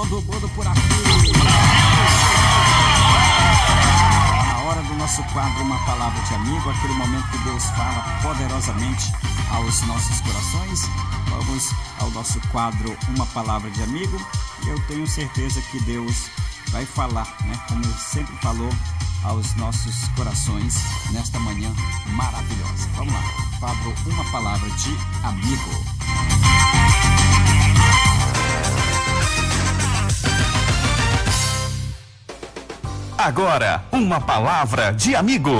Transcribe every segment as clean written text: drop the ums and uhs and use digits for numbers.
todo mundo por aqui. Na hora do nosso quadro Uma Palavra de Amigo, aquele momento que Deus fala poderosamente aos nossos corações. Vamos ao nosso quadro Uma Palavra de Amigo. E eu tenho certeza que Deus vai falar, como Ele sempre falou aos nossos corações nesta manhã maravilhosa. Vamos lá, quadro Uma Palavra de Amigo. Agora, uma palavra de amigo.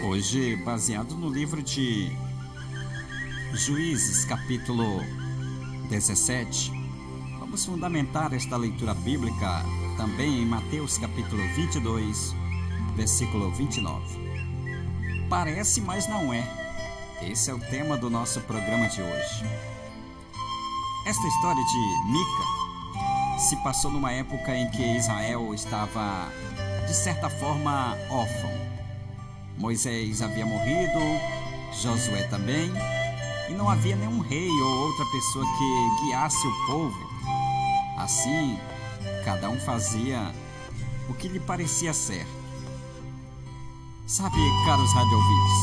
Hoje, baseado no livro de Juízes, capítulo 17, vamos fundamentar esta leitura bíblica também em Mateus, capítulo 22, versículo 29. Parece, mas não é. Esse é o tema do nosso programa de hoje. Esta história de Mica se passou numa época em que Israel estava, de certa forma, órfão. Moisés havia morrido, Josué também, e não havia nenhum rei ou outra pessoa que guiasse o povo. Assim, cada um fazia o que lhe parecia certo. Sabe, caros radioouvintes,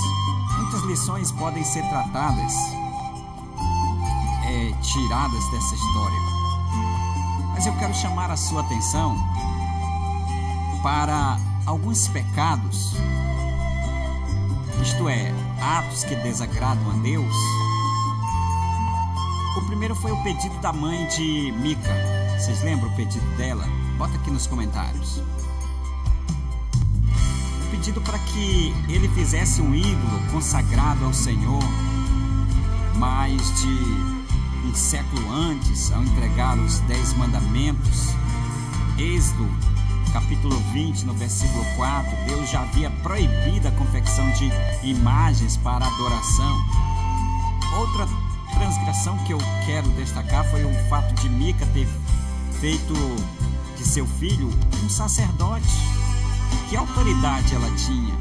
muitas lições podem ser tratadas, tiradas dessa história. Mas eu quero chamar a sua atenção para alguns pecados, isto é, atos que desagradam a Deus. O primeiro foi o pedido da mãe de Mica. Vocês lembram o pedido dela? Bota aqui nos comentários. O pedido para que ele fizesse um ídolo consagrado ao Senhor mais de um século antes, ao entregar os 10 mandamentos. Êxodo, capítulo 20, no versículo 4, Deus já havia proibido a confecção de imagens para adoração. Outra transgressão que eu quero destacar foi o fato de Mica ter feito de seu filho um sacerdote. Que autoridade ela tinha?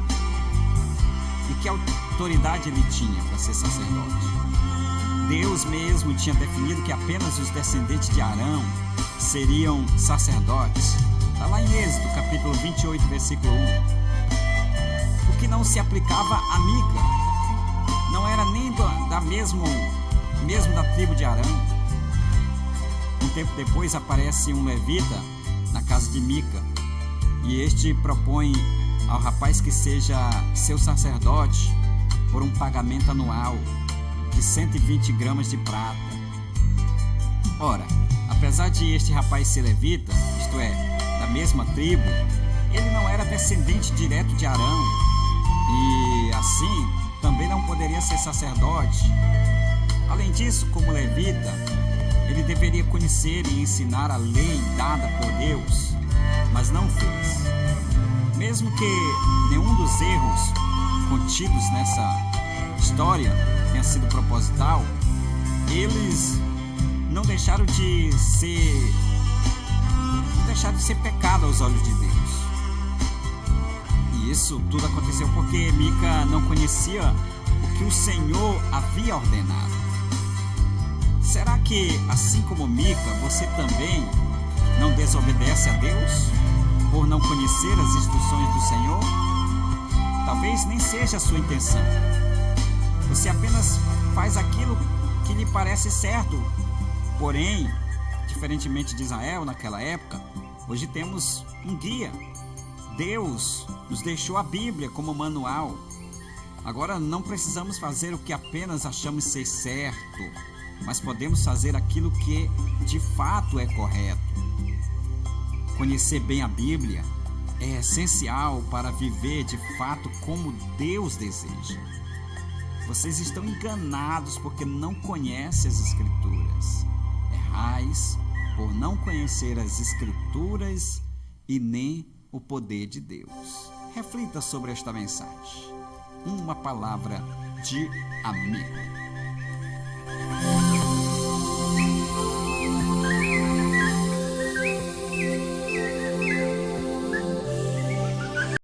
E que autoridade ele tinha para ser sacerdote? Deus mesmo tinha definido que apenas os descendentes de Arão seriam sacerdotes. Está lá em Êxodo, capítulo 28, versículo 1. O que não se aplicava a Mica. Não era nem mesmo da tribo de Arão. Um tempo depois aparece um levita na casa de Mica, e este propõe ao rapaz que seja seu sacerdote por um pagamento anual de 120 gramas de prata. Ora, apesar de este rapaz ser levita, isto é, da mesma tribo, ele não era descendente direto de Arão e assim também não poderia ser sacerdote. Além disso, como levita, ele deveria conhecer e ensinar a lei dada por Deus, mas não fez. Mesmo que nenhum dos erros contidos nessa história tenha sido proposital, eles não deixaram de ser pecado aos olhos de Deus. E isso tudo aconteceu porque Mica não conhecia o que o Senhor havia ordenado. Será que, assim como Mica, você também não desobedece a Deus por não conhecer as instruções do Senhor? Talvez nem seja a sua intenção. Você apenas faz aquilo que lhe parece certo. Porém, diferentemente de Israel naquela época, hoje temos um guia. Deus nos deixou a Bíblia como manual. Agora não precisamos fazer o que apenas achamos ser certo, mas podemos fazer aquilo que de fato é correto. Conhecer bem a Bíblia é essencial para viver de fato como Deus deseja. Vocês estão enganados porque não conhecem as Escrituras. Errais por não conhecer as Escrituras e nem o poder de Deus. Reflita sobre esta mensagem. Uma palavra de amigo.